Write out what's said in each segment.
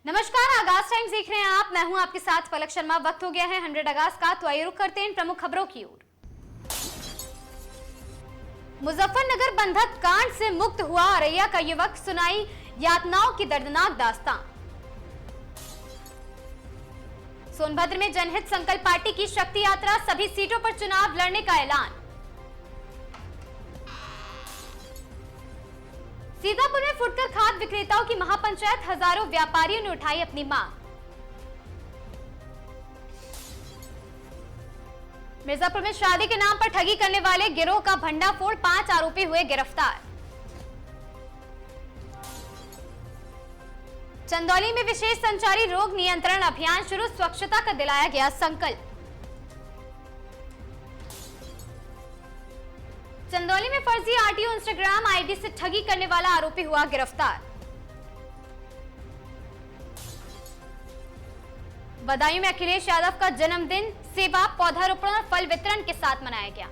नमस्कार, आगाज टाइम्स देख रहे हैं आप। मैं हूं आपके साथ पलक शर्मा। वक्त हो गया है 100 अगस्त का, तो आइए रुक करते हैं इन प्रमुख खबरों की ओर। मुजफ्फरनगर बंधक कांड से मुक्त हुआ औरैया का युवक, सुनाई यातनाओं की दर्दनाक दास्तां। सोनभद्र में जनहित संकल्प पार्टी की शक्ति यात्रा, सभी सीटों पर चुनाव लड़ने का ऐलान। सीतापुर में फुटकर खाद विक्रेताओं की महापंचायत, हजारों व्यापारियों ने उठाई अपनी मांग। मिर्जापुर में शादी के नाम पर ठगी करने वाले गिरोह का भंडाफोड़, 5 आरोपी हुए गिरफ्तार। चंदौली में विशेष संचारी रोग नियंत्रण अभियान शुरू, स्वच्छता का दिलाया गया संकल्प। चंदौली में फर्जी आरटीओ इंस्टाग्राम आईडी से ठगी करने वाला आरोपी हुआ गिरफ्तार। बदायूं में अखिलेश यादव का जन्मदिन सेवा, पौधारोपण और फल वितरण के साथ मनाया गया।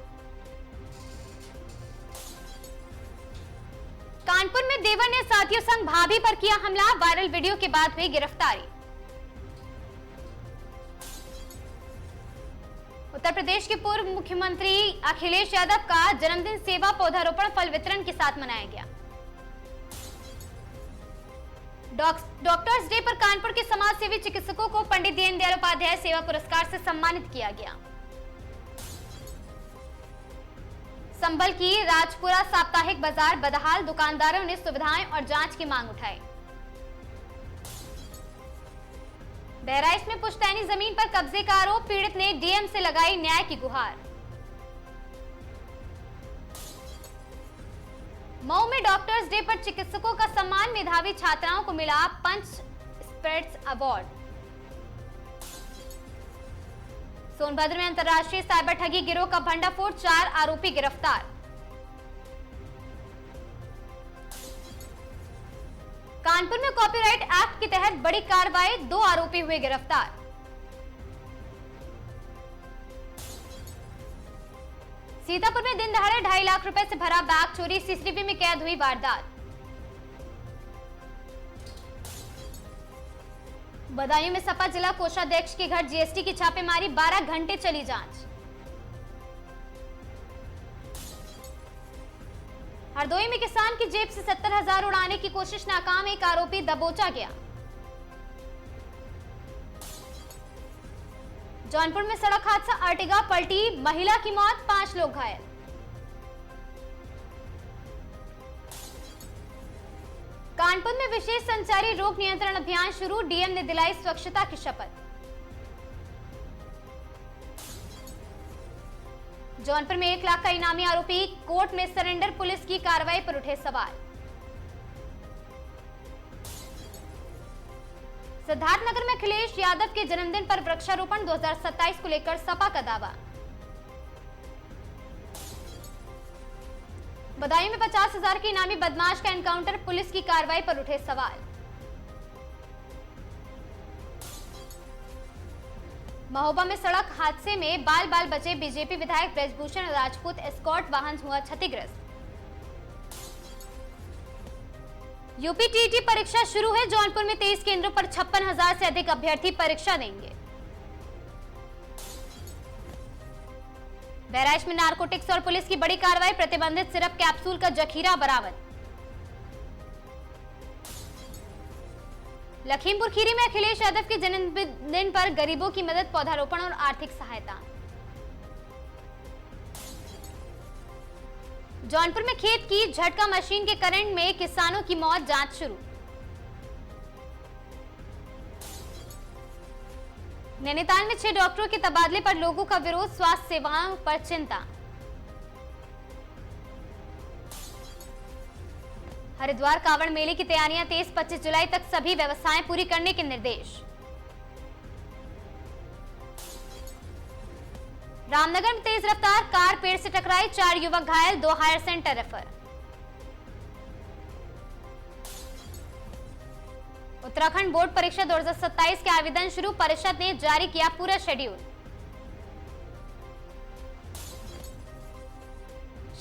कानपुर में देवर ने साथियों संग भाभी पर किया हमला, वायरल वीडियो के बाद हुई गिरफ्तारी। उत्तर प्रदेश के पूर्व मुख्यमंत्री अखिलेश यादव का जन्मदिन सेवा, पौधारोपण, फल वितरण के साथ मनाया गया। डॉक्टर्स डे पर कानपुर के समाज सेवी चिकित्सकों को पंडित दीनदयाल उपाध्याय सेवा पुरस्कार से सम्मानित किया गया। संभल की राजपुरा साप्ताहिक बाजार बदहाल, दुकानदारों ने सुविधाएं और जांच की मांग उठाई। बहराइच में पुश्तैनी जमीन पर कब्जे का आरोप, पीड़ित ने डीएम से लगाई न्याय की गुहार। मऊ में डॉक्टर्स डे पर चिकित्सकों का सम्मान, मेधावी छात्राओं को मिला पंच स्पिरिट्स अवार्ड। सोनभद्र में अंतर्राष्ट्रीय साइबर ठगी गिरोह का भंडाफोड़, 4 आरोपी गिरफ्तार। कानपुर में कॉपीराइट एक्ट के तहत बड़ी कार्रवाई, 2 आरोपी हुए गिरफ्तार। सीतापुर में दिन दहाड़े 2.5 लाख रुपए से भरा बैग चोरी, सीसीटीवी में कैद हुई वारदात। बदायूं में सपा जिला कोषाध्यक्ष के घर जीएसटी की छापेमारी, 12 घंटे चली जांच। हरदोई में किसान की जेब से 70,000 उड़ाने की कोशिश नाकाम, एक आरोपी दबोचा गया। जौनपुर में सड़क हादसा, अर्टिगा पलटी, महिला की मौत, 5 लोग घायल। कानपुर में विशेष संचारी रोग नियंत्रण अभियान शुरू, डीएम ने दिलाई स्वच्छता की शपथ। जौनपुर में 1 लाख का इनामी आरोपी कोर्ट में सरेंडर, पुलिस की कार्रवाई पर उठे सवाल। सिद्धार्थनगर में अखिलेश यादव के जन्मदिन पर वृक्षारोपण, 2027 को लेकर सपा का दावा। बदायूं में 50,000 के इनामी बदमाश का एनकाउंटर, पुलिस की कार्रवाई पर उठे सवाल। महोबा में सड़क हादसे में बाल बाल बचे बीजेपी विधायक ब्रजभूषण राजपूत, एस्कॉर्ट वाहन हुआ क्षतिग्रस्त। यूपी टीईटी परीक्षा शुरू है, जौनपुर में 23 केंद्रों पर 56,000 से अधिक अभ्यर्थी परीक्षा देंगे। बहराइच में नारकोटिक्स और पुलिस की बड़ी कार्रवाई, प्रतिबंधित सिरप कैप्सूल का जखीरा बरामद। लखीमपुर खीरी में अखिलेश यादव के जन्मदिन पर गरीबों की मदद, पौधारोपण और आर्थिक सहायता। जौनपुर में खेत की झटका मशीन के करंट में किसानों की मौत, जांच शुरू। नैनीताल में 6 डॉक्टरों के तबादले पर लोगों का विरोध, स्वास्थ्य सेवाओं पर चिंता। हरिद्वार कांवड़ मेले की तैयारियां तेज, 25 जुलाई तक सभी व्यवस्थाएं पूरी करने के निर्देश। रामनगर में तेज रफ्तार कार पेड़ से टकराई, 4 युवक घायल, 2 higher centre refer. Uttarakhand board परीक्षा 2027 के आवेदन शुरू, परिषद ने जारी किया पूरा शेड्यूल।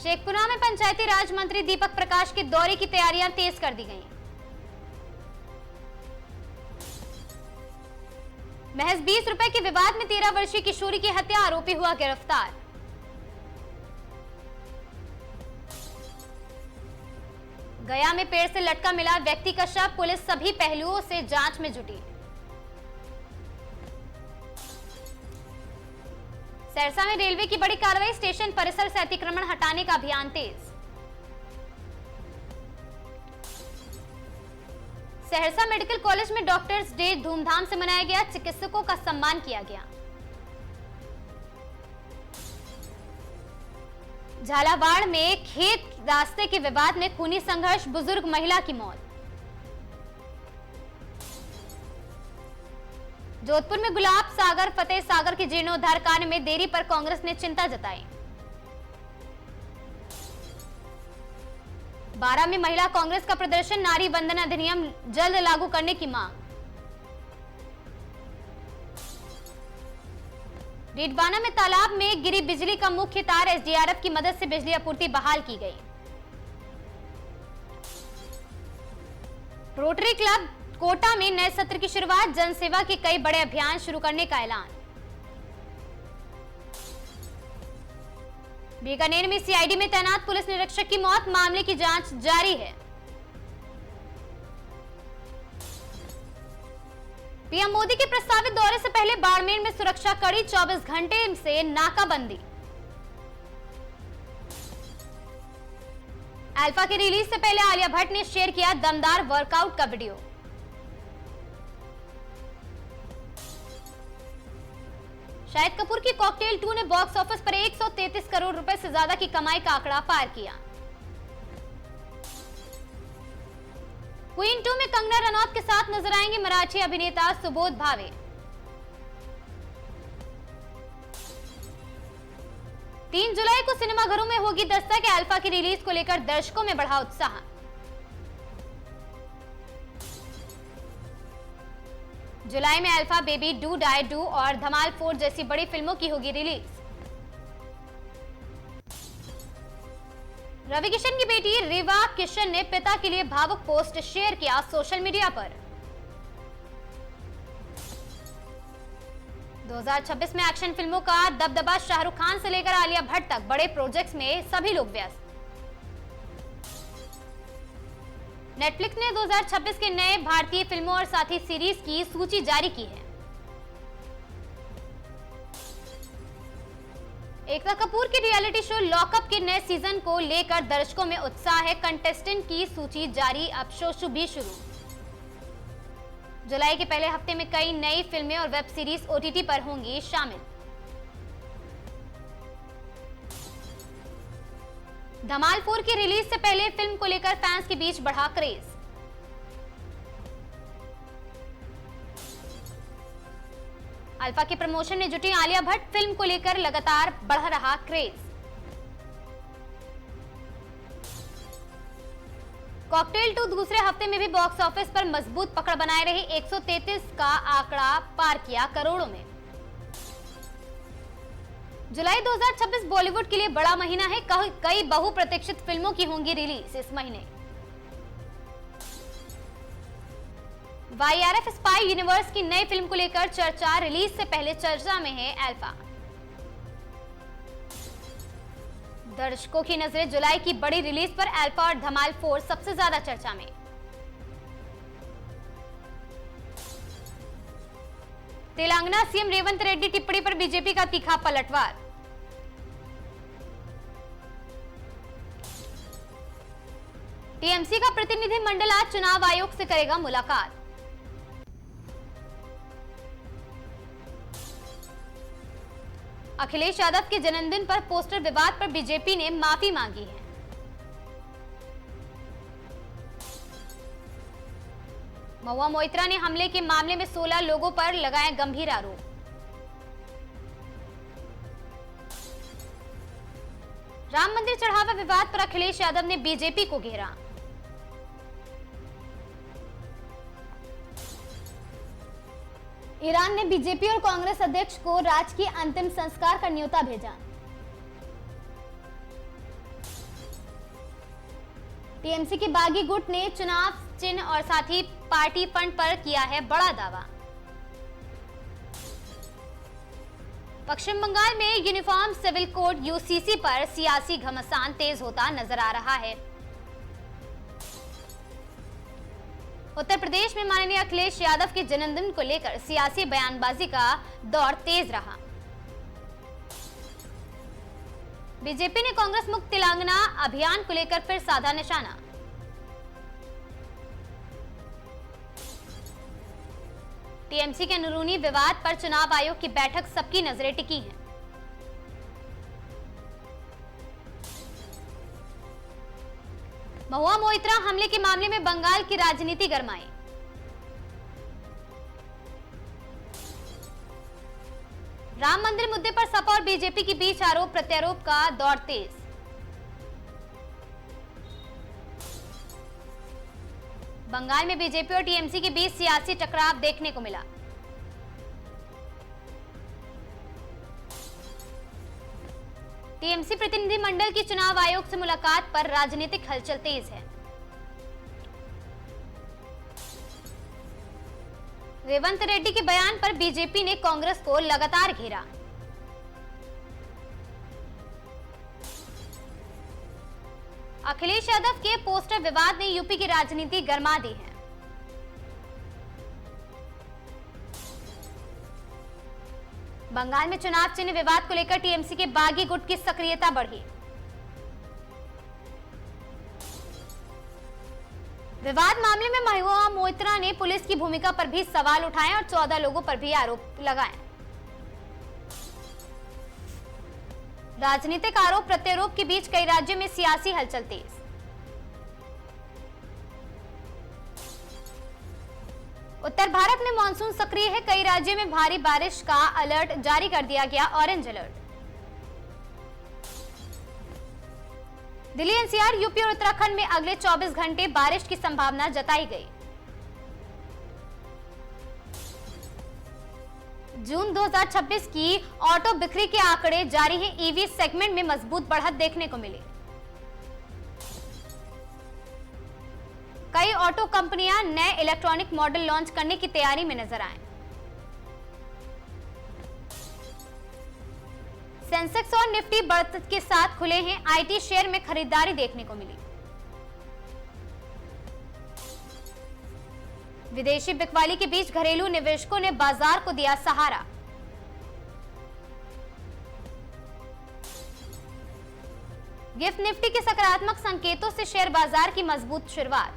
शेखपुरा में पंचायती राज मंत्री दीपक प्रकाश के दौरे की तैयारियां तेज कर दी गई। महज 20 रुपए के विवाद में 13 वर्षीय किशोरी की हत्या, आरोपी हुआ गिरफ्तार। गया में पेड़ से लटका मिला व्यक्ति का शव, पुलिस सभी पहलुओं से जांच में जुटी। सहरसा में रेलवे की बड़ी कार्रवाई, स्टेशन परिसर से अतिक्रमण हटाने का अभियान तेज। सहरसा मेडिकल कॉलेज में डॉक्टर्स डे धूमधाम से मनाया गया, चिकित्सकों का सम्मान किया गया। झालावाड़ में खेत रास्ते के विवाद में खूनी संघर्ष, बुजुर्ग महिला की मौत। जोधपुर में गुलाब सागर फतेह सागर के जीर्णोद्धार कार्य में देरी पर कांग्रेस ने चिंता जताई। बारां में महिला कांग्रेस का प्रदर्शन, नारी वंदन अधिनियम जल्द लागू करने की मांग। डीडवाना में तालाब में गिरी बिजली का मुख्य तार, एसडीआरएफ की मदद से बिजली आपूर्ति बहाल की गई। रोटरी क्लब कोटा में नए सत्र की शुरुआत, जनसेवा के कई बड़े अभियान शुरू करने का ऐलान। बीकानेर में सीआईडी में तैनात पुलिस निरीक्षक की मौत, मामले की जांच जारी है। पीएम मोदी के प्रस्तावित दौरे से पहले बाड़मेर में सुरक्षा कड़ी, 24 घंटे से नाकाबंदी। अल्फा की रिलीज से पहले आलिया भट्ट ने शेयर किया दमदार वर्कआउट का वीडियो। शाहिद कपूर की कॉकटेल 2 ने बॉक्स ऑफिस पर 133 करोड़ रुपए से ज्यादा की कमाई का आंकड़ा पार किया। क्वीन 2 में कंगना रनौत के साथ नजर आएंगे मराठी अभिनेता सुबोध भावे। 3 जुलाई को सिनेमाघरों में होगी दस्तक, अल्फा की रिलीज को लेकर दर्शकों में बढ़ा उत्साह। जुलाई में Alpha, Baby, Do Die Do और धमाल 4 जैसी बड़ी फिल्मों की होगी रिलीज। रवि किशन की बेटी रिवा किशन ने पिता के लिए भावुक पोस्ट शेयर किया सोशल मीडिया पर। 2026 में एक्शन फिल्मों का दबदबा, शाहरुख खान से लेकर आलिया भट्ट तक बड़े प्रोजेक्ट्स में सभी लोग व्यस्त। नेटफ्लिक्स ने 2026 के नए भारतीय फिल्मों और साथ ही सीरीज की सूची जारी की है। एकता कपूर के रियलिटी शो लॉकअप के नए सीजन को लेकर दर्शकों में उत्साह है, कंटेस्टेंट की सूची जारी, अब शो भी शुरू। जुलाई के पहले हफ्ते में कई नई फिल्में और वेब सीरीज ओटीटी पर होंगी शामिल। धमाल 4 की रिलीज से पहले फिल्म को लेकर फैंस के बीच बढ़ा क्रेज। अल्फा के प्रमोशन में जुटी आलिया भट्ट, फिल्म को लेकर लगातार बढ़ रहा क्रेज। कॉकटेल 2 दूसरे हफ्ते में भी बॉक्स ऑफिस पर मजबूत पकड़ बनाए रही, 133 का आंकड़ा पार किया करोड़ों में। जुलाई 2026 बॉलीवुड के लिए बड़ा महीना है, कई बहुप्रतीक्षित फिल्मों की होंगी रिलीज इस महीने। वाईआरएफ स्पाई यूनिवर्स की नई फिल्म को लेकर चर्चा, रिलीज से पहले चर्चा में है अल्फा। दर्शकों की नजरें जुलाई की बड़ी रिलीज पर, अल्फा और धमाल 4 सबसे ज्यादा चर्चा में। तेलंगाना सीएम रेवंत रेड्डी टिप्पणी पर बीजेपी का तीखा पलटवार। टीएमसी का प्रतिनिधिमंडल आज चुनाव आयोग से करेगा मुलाकात। अखिलेश यादव के जन्मदिन पर पोस्टर विवाद पर बीजेपी ने माफी मांगी है। महुआ मोइत्रा ने हमले के मामले में 16 लोगों पर लगाए गंभीर आरोप। राम मंदिर चढ़ावा विवाद पर अखिलेश यादव ने बीजेपी को घेरा। ईरान ने बीजेपी और कांग्रेस अध्यक्ष को राजकीय अंतिम संस्कार का न्योता भेजा। टीएमसी के बागी गुट ने चुनाव चिन्ह और साथ ही पार्टी फंड पर किया है बड़ा दावा। पश्चिम बंगाल में यूनिफॉर्म सिविल कोड यूसीसी पर सियासी घमासान तेज होता नजर आ रहा है। उत्तर प्रदेश में माननीय अखिलेश यादव के जन्मदिन को लेकर सियासी बयानबाजी का दौर तेज रहा। बीजेपी ने कांग्रेस मुक्त तेलंगाना अभियान को लेकर फिर साधा निशाना। टीएमसी के अंदरूनी विवाद पर चुनाव आयोग की बैठक सबकी नजरें टिकी हैं। महुआ मोइत्रा हमले के मामले में बंगाल की राजनीति गरमाई। राम मंदिर मुद्दे पर सपा और बीजेपी के बीच आरोप प्रत्यारोप का दौर तेज। बंगाल में बीजेपी और टीएमसी के बीच सियासी टकराव देखने को मिला। टीएमसी प्रतिनिधिमंडल की चुनाव आयोग से मुलाकात पर राजनीतिक हलचल तेज है। रेवंत रेड्डी के बयान पर बीजेपी ने कांग्रेस को लगातार घेरा। अखिलेश यादव के पोस्टर विवाद ने यूपी की राजनीति गरमा दी है। बंगाल में चुनाव चिन्ह विवाद को लेकर टीएमसी के बागी गुट की सक्रियता बढ़ी। विवाद मामले में महुआ मोइत्रा ने पुलिस की भूमिका पर भी सवाल उठाए और 14 लोगों पर भी आरोप लगाए। राजनीतिक आरोप प्रत्यारोप के बीच कई राज्यों में सियासी हलचल तेज। उत्तर भारत में मानसून सक्रिय है। कई राज्यों में भारी बारिश का अलर्ट जारी कर दिया गया, orange alert. Delhi NCR, UP और उत्तराखंड में अगले 24 घंटे बारिश की संभावना जताई गई। जून 2026 की ऑटो बिक्री के आंकड़े जारी हैं। ईवी सेगमेंट में मजबूत बढ़त देखने को मिली। कई ऑटो कंपनियां नए इलेक्ट्रॉनिक मॉडल लॉन्च करने की तैयारी में नजर आए। सेंसेक्स और निफ्टी बढ़त के साथ खुले हैं। आईटी शेयर में खरीदारी देखने को मिली। विदेशी बिकवाली के बीच घरेलू निवेशकों ने बाजार को दिया सहारा। गिफ्ट निफ्टी के सकारात्मक संकेतों से शेयर बाजार की मजबूत शुरुआत।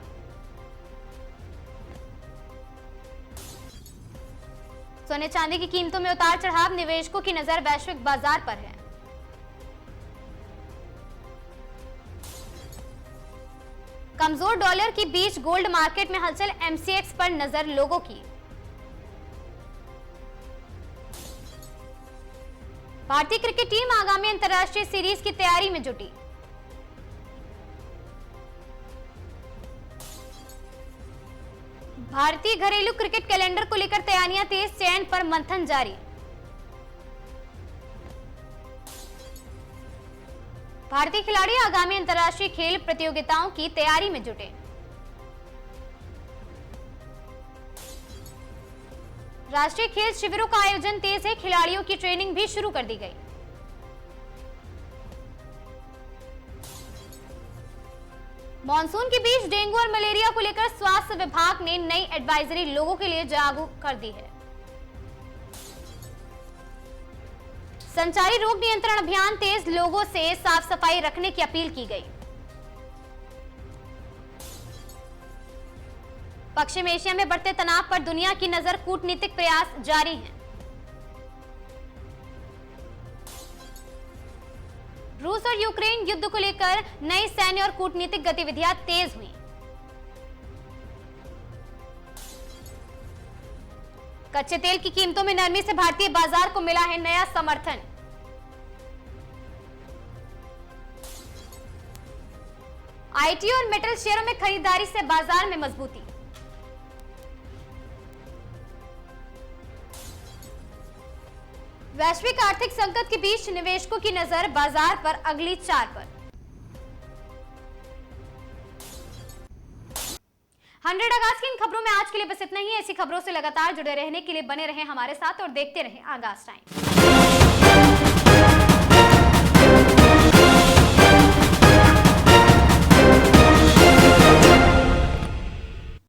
सोने चांदी की कीमतों में उतार चढ़ाव, निवेशकों की नजर वैश्विक बाजार पर है। कमजोर डॉलर के बीच गोल्ड मार्केट में हलचल, एमसीएक्स पर नजर लोगों की। भारतीय क्रिकेट टीम आगामी अंतर्राष्ट्रीय सीरीज की तैयारी में जुटी। भारतीय घरेलू क्रिकेट कैलेंडर को लेकर तैयारियां तेज, चयन पर मंथन जारी। भारतीय खिलाड़ी आगामी अंतर्राष्ट्रीय खेल प्रतियोगिताओं की तैयारी में जुटे। राष्ट्रीय खेल शिविरों का आयोजन तेज है। खिलाड़ियों की ट्रेनिंग भी शुरू कर दी गई। मॉनसून के बीच डेंगू और मलेरिया को लेकर स्वास्थ्य विभाग ने नई एडवाइजरी लोगों के लिए जागरूक कर दी है। संचारी रोग नियंत्रण अभियान तेज, लोगों से साफ सफाई रखने की अपील की गई। पश्चिम एशिया में बढ़ते तनाव पर दुनिया की नजर, कूटनीतिक प्रयास जारी हैं। रूस और यूक्रेन युद्ध को लेकर नई सैन्य और कूटनीतिक गतिविधियां तेज हुई। कच्चे तेल की कीमतों में नरमी से भारतीय बाजार को मिला है नया समर्थन। आईटी और मेटल शेयरों में खरीदारी से बाजार में मजबूती। वैश्विक आर्थिक संकट के बीच निवेशकों की नजर बाजार पर अगली 4 पर। 100 आगाज की इन खबरों में आज के लिए बस इतना ही। ऐसी खबरों से लगातार जुड़े रहने के लिए बने रहें हमारे साथ और देखते रहें आगाज टाइम।